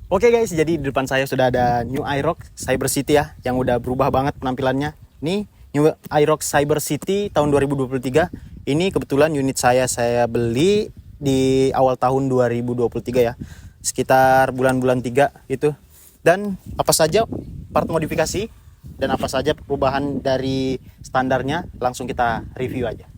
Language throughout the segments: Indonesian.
Oke guys, jadi di depan saya sudah ada New Aerox Cyber City ya, yang udah berubah banget penampilannya. Ini New Aerox Cyber City tahun 2023. Ini kebetulan unit saya beli di awal tahun 2023 ya. Sekitar bulan-bulan 3 itu. Dan apa saja part modifikasi dan apa saja perubahan dari standarnya langsung kita review aja.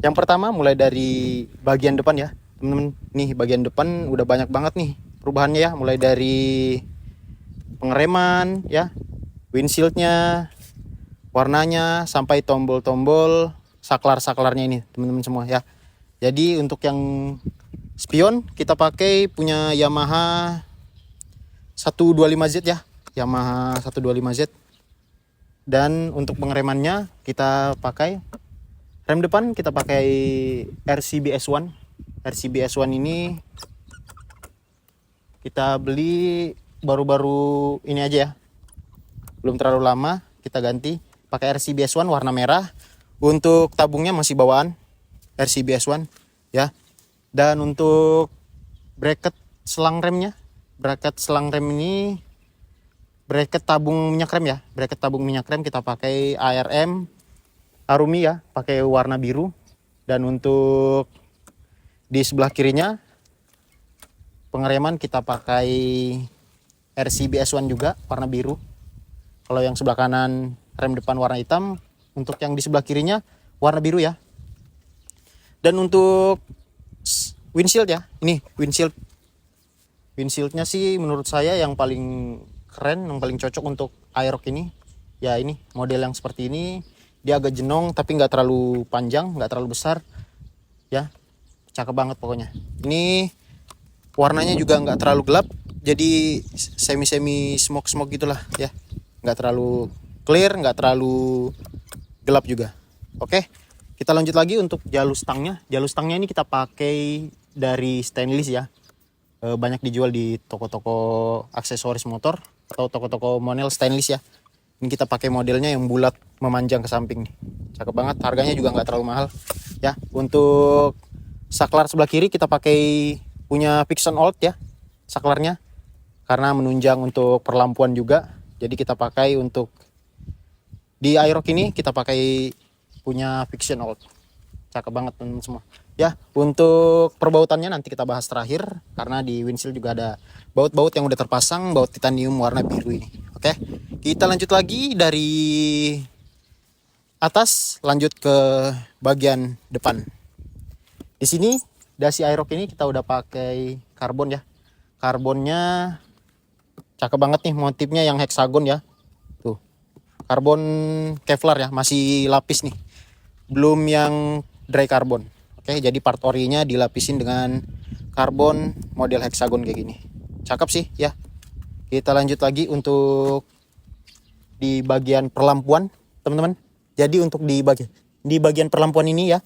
Yang pertama mulai dari bagian depan ya. Teman-teman, nih bagian depan udah banyak banget nih perubahannya ya, mulai dari pengereman ya, windshieldnya, warnanya, sampai tombol-tombol saklar-saklarnya ini teman-teman semua ya. Jadi untuk yang spion kita pakai punya Yamaha 125Z ya, Yamaha 125Z. Dan untuk pengeremannya kita pakai rem depan, kita pakai RCB S1. RCB S1 ini kita beli baru-baru ini aja ya, belum terlalu lama. Kita ganti pakai RCB S1 warna merah. Untuk tabungnya masih bawaan RCB S1 ya. Dan untuk bracket selang remnya, bracket selang rem ini bracket tabung minyak rem ya, bracket tabung minyak rem kita pakai ARM Arumi ya, pakai warna biru. Dan untuk di sebelah kirinya pengereman kita pakai RCB S1 juga warna biru. Kalau yang sebelah kanan rem depan warna hitam, untuk yang di sebelah kirinya warna biru ya. Dan untuk windshield ya, ini windshieldnya sih menurut saya yang paling keren, yang paling cocok untuk Aerox ini ya. Ini model yang seperti ini, dia agak jenong tapi nggak terlalu panjang, nggak terlalu besar ya, cakep banget pokoknya. Ini warnanya juga nggak terlalu gelap, jadi semi smoke gitulah ya, nggak terlalu clear, nggak terlalu gelap juga. Oke, kita lanjut lagi untuk jalur stangnya. Jalur stangnya ini kita pakai dari stainless ya, banyak dijual di toko-toko aksesoris motor atau toko-toko model stainless ya. Ini kita pakai modelnya yang bulat memanjang ke samping nih, cakep banget, harganya juga nggak terlalu mahal ya. Untuk saklar sebelah kiri kita pakai punya Pixon Old ya saklarnya, karena menunjang untuk perlampuan juga. Jadi kita pakai untuk di Aerox ini kita pakai punya Pixon Old, cakep banget teman semua ya. Untuk perbautannya nanti kita bahas terakhir, karena di windshield juga ada baut-baut yang udah terpasang, baut titanium warna biru ini. Oke, kita lanjut lagi dari atas, lanjut ke bagian depan. Di sini dasi Aerox ini kita udah pakai karbon ya. Karbonnya cakep banget nih, motifnya yang heksagon ya. Tuh, karbon Kevlar ya, masih lapis nih, belum yang dry carbon. Oke, jadi part orinya dilapisin dengan karbon model heksagon kayak gini, cakep sih ya. Kita lanjut lagi untuk di bagian perlampuan teman-teman. Jadi untuk di bagian perlampuan ini ya,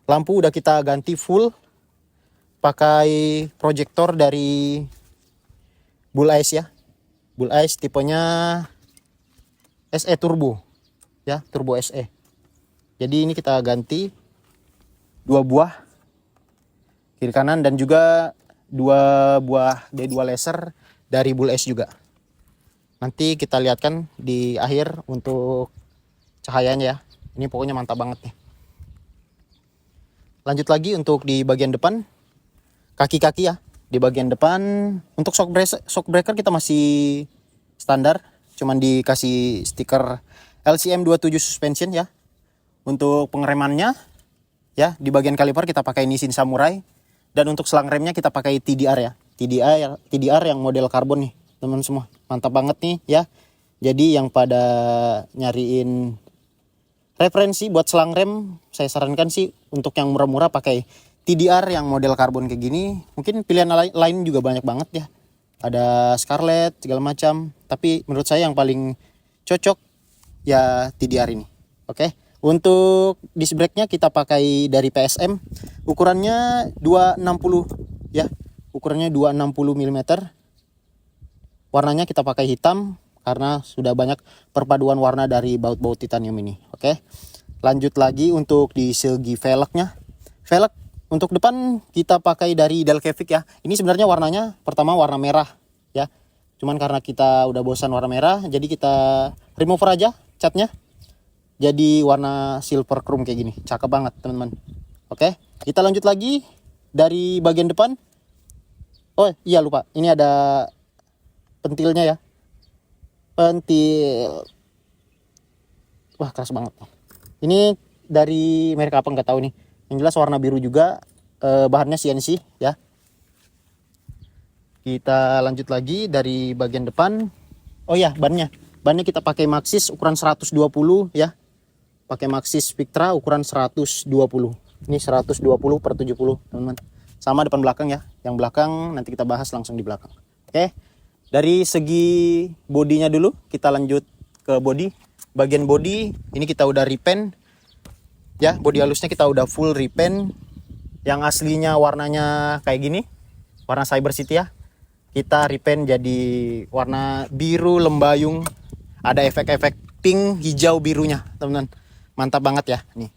lampu udah kita ganti full pakai proyektor dari Bull Eyes ya. Bull Eyes tipenya SE Turbo ya, Turbo SE. Jadi ini kita ganti 2 buah kiri kanan, dan juga 2 buah D2 laser dari Bull Eyes juga. Nanti kita lihatkan di akhir untuk cahayanya ya. Ini pokoknya mantap banget nih. Lanjut lagi untuk di bagian depan, kaki-kaki ya. Di bagian depan untuk shock breaker kita masih standar, cuman dikasih stiker LCM 27 suspension ya. Untuk pengeremannya ya, di bagian kaliper kita pakai Nissin Samurai. Dan untuk selang remnya kita pakai TDR ya, TDR yang model karbon nih teman semua, mantap banget nih ya. Jadi yang pada nyariin referensi buat selang rem, saya sarankan sih untuk yang murah-murah pakai TDR yang model karbon kayak gini. Mungkin pilihan lain juga banyak banget ya, ada Scarlett segala macam, tapi menurut saya yang paling cocok ya TDR ini. Oke, untuk disc brake-nya kita pakai dari PSM, ukurannya 260 ya, ukurannya 260 mm. Warnanya kita pakai hitam karena sudah banyak perpaduan warna dari baut-baut titanium ini. Oke, lanjut lagi untuk di segi velgnya. Velg Untuk depan kita pakai dari Delcavic ya. Ini sebenarnya warnanya pertama warna merah ya. Cuman karena kita udah bosan warna merah, jadi kita remover aja catnya. Jadi warna silver chrome kayak gini. Cakep banget teman-teman. Oke, kita lanjut lagi dari bagian depan. Oh iya lupa, ini ada pentilnya ya. Pentil. Wah keras banget. Ini dari merek apa nggak tahu nih. Yang jelas warna biru juga. Bahannya CNC ya. Kita lanjut lagi dari bagian depan. Oh ya, bannya kita pakai Maxxis ukuran 120 ya. Pakai Maxxis Victra ukuran 120. Ini 120/70 teman-teman. Sama depan belakang ya. Yang belakang nanti kita bahas langsung di belakang. Oke. Dari segi bodinya dulu, kita lanjut ke body. Bagian body ini kita udah repaint ya. Bodi halusnya kita udah full repaint. Yang aslinya warnanya kayak gini, warna Cyber City ya. Kita repaint jadi warna biru lembayung. Ada efek-efek pink, hijau, birunya teman-teman. Mantap banget ya nih.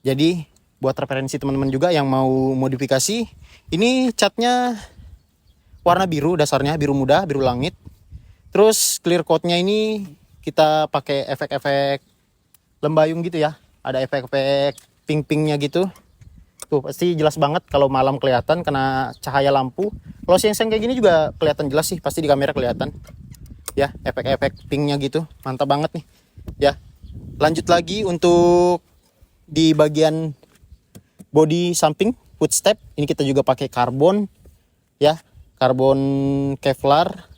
Jadi buat referensi teman-teman juga yang mau modifikasi, ini catnya warna biru dasarnya, biru muda, biru langit. Terus clear coatnya ini kita pakai efek-efek lembayung gitu ya. Ada efek-efek pink-pinknya gitu. Tuh pasti jelas banget kalau malam kelihatan kena cahaya lampu. Kalau siang-siang kayak gini juga kelihatan jelas sih, pasti di kamera kelihatan. Ya, efek-efek pinknya gitu. Mantap banget nih. Ya. Lanjut lagi untuk di bagian bodi samping footstep, ini kita juga pakai karbon ya. Karbon Kevlar.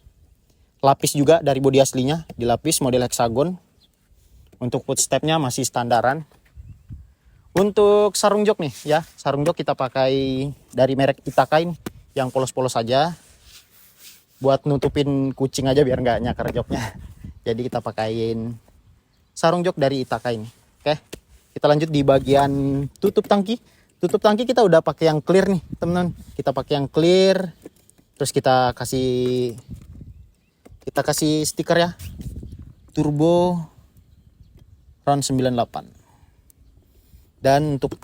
Lapis juga dari bodi aslinya, dilapis model hexagon. Untuk footstepnya masih standaran. Untuk sarung jok nih ya, sarung jok kita pakai dari merek Itaka ini, yang polos-polos saja. Buat nutupin kucing aja biar nggak nyakar joknya. Jadi kita pakaiin sarung jok dari Itaka ini. Oke, kita lanjut di bagian tutup tangki. Tutup tangki kita udah pakai yang clear nih teman-teman. Kita pakai yang clear. Terus kita kasih stiker ya. Turbo Ron 98. Dan untuk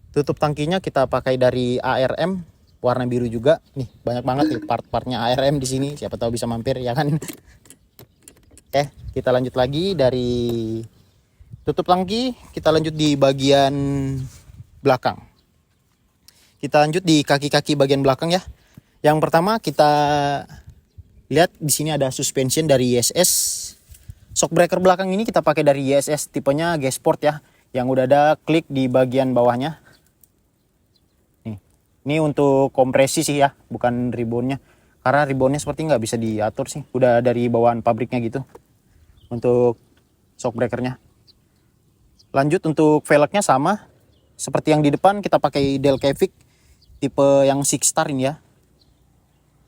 tutup tangkinya kita pakai dari ARM warna biru juga. Nih banyak banget nih part-partnya ARM di sini. Siapa tahu bisa mampir ya kan. Oke, kita lanjut lagi dari tutup tangki. Kita lanjut di bagian belakang. Kita lanjut di kaki-kaki bagian belakang ya. Yang pertama kita lihat di sini ada suspension dari ISS. Shock breaker belakang ini kita pakai dari ISS tipenya G-Sport ya, yang udah ada klik di bagian bawahnya. Nih, ini untuk kompresi sih ya, bukan ribbonnya. Karena ribbonnya seperti nggak bisa diatur sih, udah dari bawaan pabriknya gitu. Untuk shock breakernya. Lanjut untuk velgnya sama, seperti yang di depan kita pakai Delcavic tipe yang 6 star ini ya.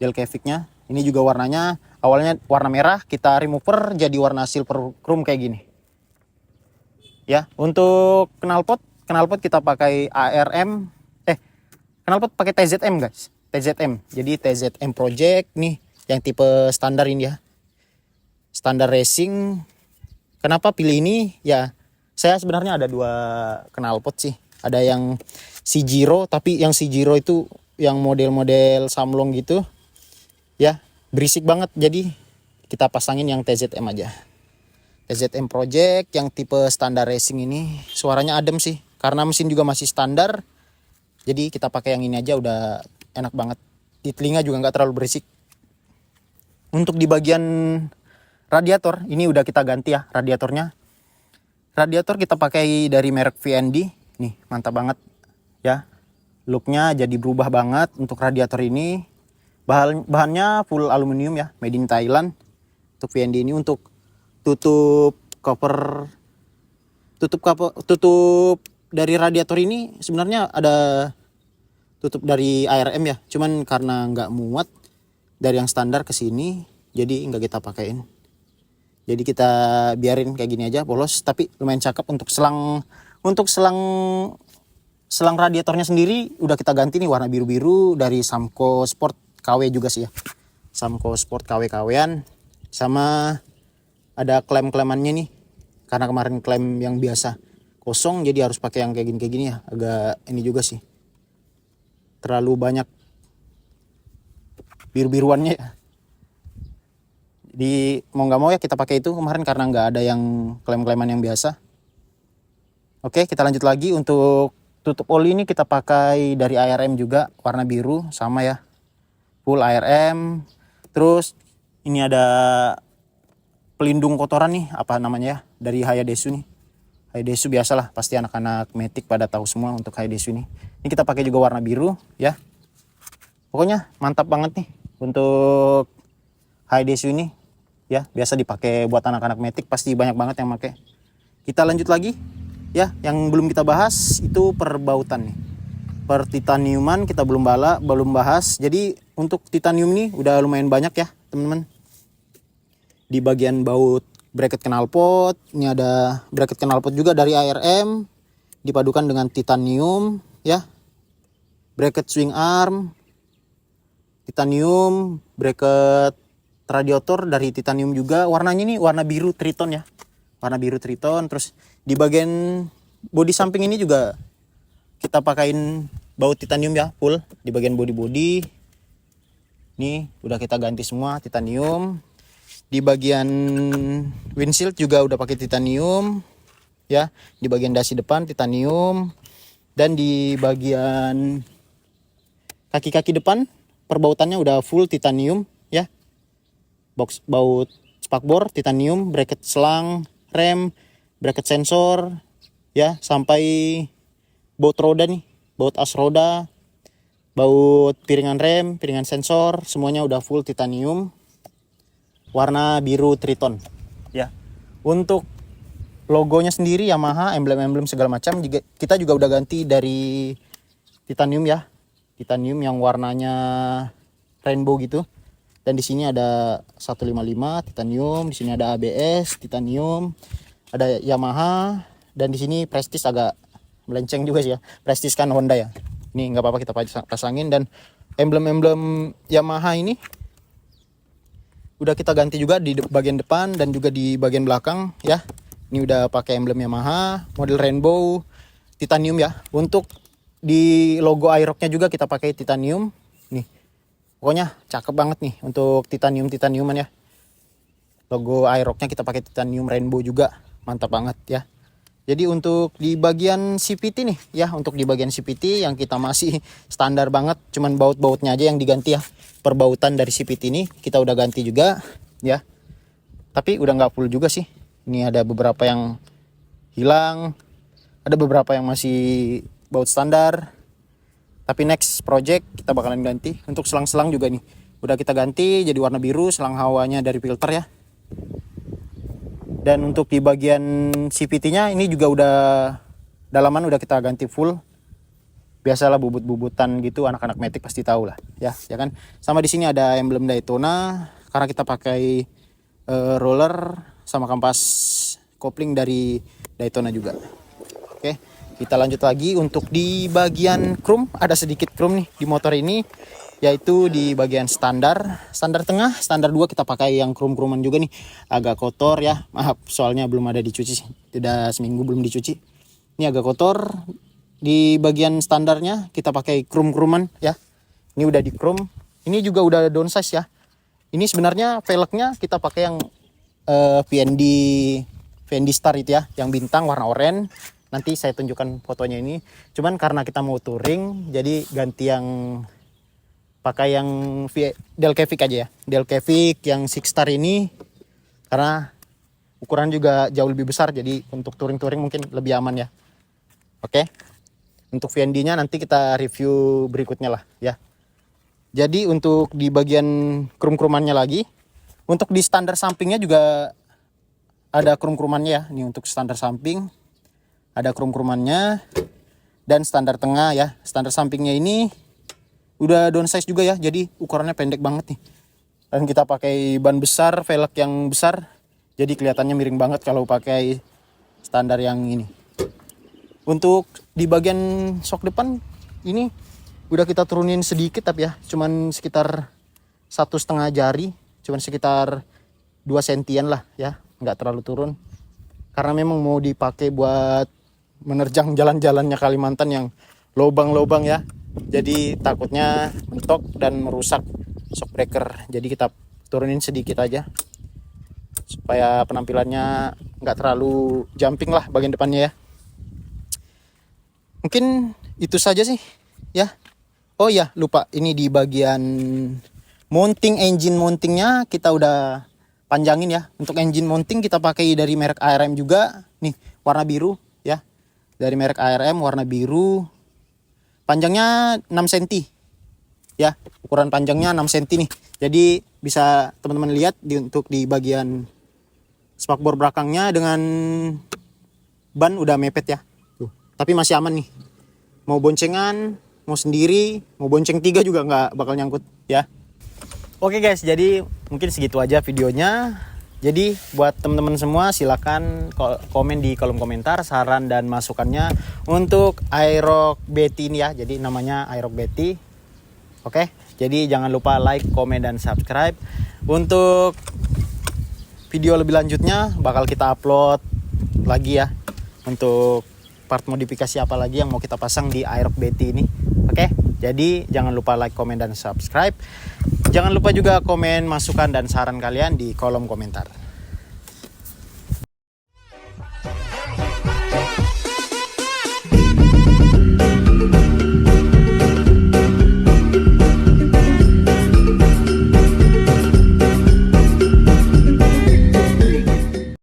Delcavicnya. Ini juga warnanya awalnya warna merah, kita remover jadi warna silver chrome kayak gini. Ya, untuk knalpot kita pakai ARM. Knalpot pakai TZM guys. TZM. Jadi TZM Project nih yang tipe standar ini ya. Standar racing. Kenapa pilih ini? Ya, saya sebenarnya ada 2 knalpot sih. Ada yang C0, tapi yang C0 itu yang model-model Samlong gitu. Ya, berisik banget, jadi kita pasangin yang TZM aja. TZM Project yang tipe standar racing ini suaranya adem sih, karena mesin juga masih standar. Jadi kita pakai yang ini aja udah enak banget. Di telinga juga nggak terlalu berisik. Untuk di bagian radiator ini udah kita ganti ya radiatornya. Radiator kita pakai dari merek VND. Nih mantap banget ya. Looknya jadi berubah banget untuk radiator ini. Bahannya full aluminium ya, made in Thailand. Untuk VND ini untuk tutup dari radiator ini sebenarnya ada tutup dari ARM ya, cuman karena nggak muat dari yang standar ke sini, jadi nggak kita pakein. Jadi kita biarin kayak gini aja polos, tapi lumayan cakep. Untuk selang radiatornya sendiri udah kita ganti nih warna biru-biru dari Samco Sport KW juga sih ya. Samco Sport KW-KW-an. Sama ada klem-klemannya nih. Karena kemarin klem yang biasa kosong, jadi harus pakai yang kayak gini ya. Agak ini juga sih, terlalu banyak biru-biruannya ya. Jadi mau nggak mau ya kita pakai itu kemarin karena nggak ada yang klem-kleman yang biasa. Oke, kita lanjut lagi. Untuk tutup oli ini kita pakai dari ARM juga, warna biru sama ya, full ARM. Terus ini ada pelindung kotoran nih, apa namanya ya, dari Hayadesu nih. Hayadesu biasalah, pasti anak-anak metik pada tahu semua untuk Hayadesu ini. Ini kita pakai juga warna biru ya. Pokoknya mantap banget nih untuk Hayadesu ini ya, biasa dipakai buat anak-anak metik, pasti banyak banget yang pakai. Kita lanjut lagi ya, yang belum kita bahas itu perbautan nih. Per titaniuman kita belum bahas. Jadi untuk titanium nih udah lumayan banyak ya teman-teman. Di bagian baut bracket knalpot, ini ada bracket knalpot juga dari ARM dipadukan dengan titanium ya. Bracket swing arm titanium, bracket radiator dari titanium juga. Warnanya nih warna biru triton ya. Warna biru triton. Terus di bagian bodi samping ini juga kita pakain baut titanium ya, full di bagian bodi. Nih udah kita ganti semua titanium. Di bagian windshield juga udah pakai titanium ya. Di bagian dasi depan titanium, dan di bagian kaki-kaki depan perbautannya udah full titanium ya. Box baut spakbor titanium, bracket selang, rem, bracket sensor ya, sampai baut roda nih, baut as roda, baut piringan rem, piringan sensor, semuanya udah full titanium. Warna biru triton ya. Untuk logonya sendiri Yamaha, emblem-emblem segala macam juga kita juga udah ganti dari titanium ya. Titanium yang warnanya rainbow gitu. Dan di sini ada 155 titanium, di sini ada ABS titanium, ada Yamaha, dan di sini Prestige agak melenceng juga sih ya. Prestige kan Honda ya. Ini nggak apa-apa kita pasangin. Dan emblem-emblem Yamaha ini udah kita ganti juga di bagian depan dan juga di bagian belakang ya. Ini udah pakai emblem Yamaha, model rainbow, titanium ya. Untuk di logo Aerox-nya juga kita pakai titanium. Nih, pokoknya cakep banget nih untuk titaniuman ya. Logo Aerox-nya kita pakai titanium rainbow juga, mantap banget ya. Jadi untuk di bagian CVT nih ya, untuk di bagian CVT yang kita masih standar banget, cuman baut-bautnya aja yang diganti ya. Perbautan dari CVT ini kita udah ganti juga ya. Tapi udah nggak full juga sih. Ini ada beberapa yang hilang, ada beberapa yang masih baut standar. Tapi next project kita bakalan ganti. Untuk selang-selang juga nih udah kita ganti jadi warna biru, selang hawanya dari filter ya. Dan untuk di bagian CVT-nya ini juga udah dalaman udah kita ganti full. Biasalah bubut-bubutan gitu, anak-anak metik pasti tahu lah ya kan. Sama di sini ada emblem Daytona karena kita pakai roller sama kampas kopling dari Daytona juga. Oke, kita lanjut lagi. Untuk di bagian chrome ada sedikit chrome nih di motor ini, yaitu di bagian standar tengah, standar 2 kita pakai yang chrome-chromean juga nih. Agak kotor ya, maaf soalnya belum ada dicuci, udah seminggu belum dicuci. Ini agak kotor. Di bagian standarnya kita pakai chrome-chromean ya. Ini udah di chrome. Ini juga udah downsize ya. Ini sebenarnya velgnya kita pakai yang VND Star itu ya, yang bintang warna oranye. Nanti saya tunjukkan fotonya ini. Cuman karena kita mau touring, jadi ganti yang pakai yang Delcavic aja ya. Delcavic yang Six Star ini karena ukuran juga jauh lebih besar, jadi untuk touring-touring mungkin lebih aman ya. Oke. Untuk VND-nya nanti kita review berikutnya lah ya. Jadi untuk di bagian krum-krumannya lagi, untuk di standar sampingnya juga ada krum-krumannya ya. Ini untuk standar samping ada krum-krumannya, dan standar tengah ya. Standar sampingnya ini udah downsize juga ya, jadi ukurannya pendek banget nih. Dan kita pakai ban besar, velg yang besar, jadi kelihatannya miring banget kalau pakai standar yang ini. Untuk di bagian shock depan ini udah kita turunin sedikit tapi ya, cuman sekitar 1,5 jari, cuman sekitar 2 sentian lah ya, nggak terlalu turun. Karena memang mau dipakai buat menerjang jalan-jalannya Kalimantan yang lobang-lobang ya. Jadi takutnya mentok dan merusak shock breaker. Jadi kita turunin sedikit aja supaya penampilannya nggak terlalu jumping lah bagian depannya ya. Mungkin itu saja sih ya. Oh ya, lupa, ini di bagian mounting, engine mountingnya kita udah panjangin ya. Untuk engine mounting kita pakai dari merek ARM juga. Nih, warna biru ya. Dari merek ARM warna biru. Panjangnya 6 cm. Ya, ukuran panjangnya 6 cm nih. Jadi bisa teman-teman lihat untuk di bagian spakbor belakangnya dengan ban udah mepet ya. Tuh, tapi masih aman nih. Mau boncengan, mau sendiri, mau bonceng 3 juga nggak bakal nyangkut ya. Oke guys, jadi mungkin segitu aja videonya. Jadi buat teman-teman semua silakan komen di kolom komentar saran dan masukannya untuk Aerox Betty ini ya. Jadi namanya Aerox Betty. Oke, jadi jangan lupa like, komen, dan subscribe. Untuk video lebih lanjutnya bakal kita upload lagi ya. Untuk part modifikasi apa lagi yang mau kita pasang di Aerox Betty ini. Oke, jadi jangan lupa like, komen, dan subscribe. Jangan lupa juga komen masukan dan saran kalian di kolom komentar.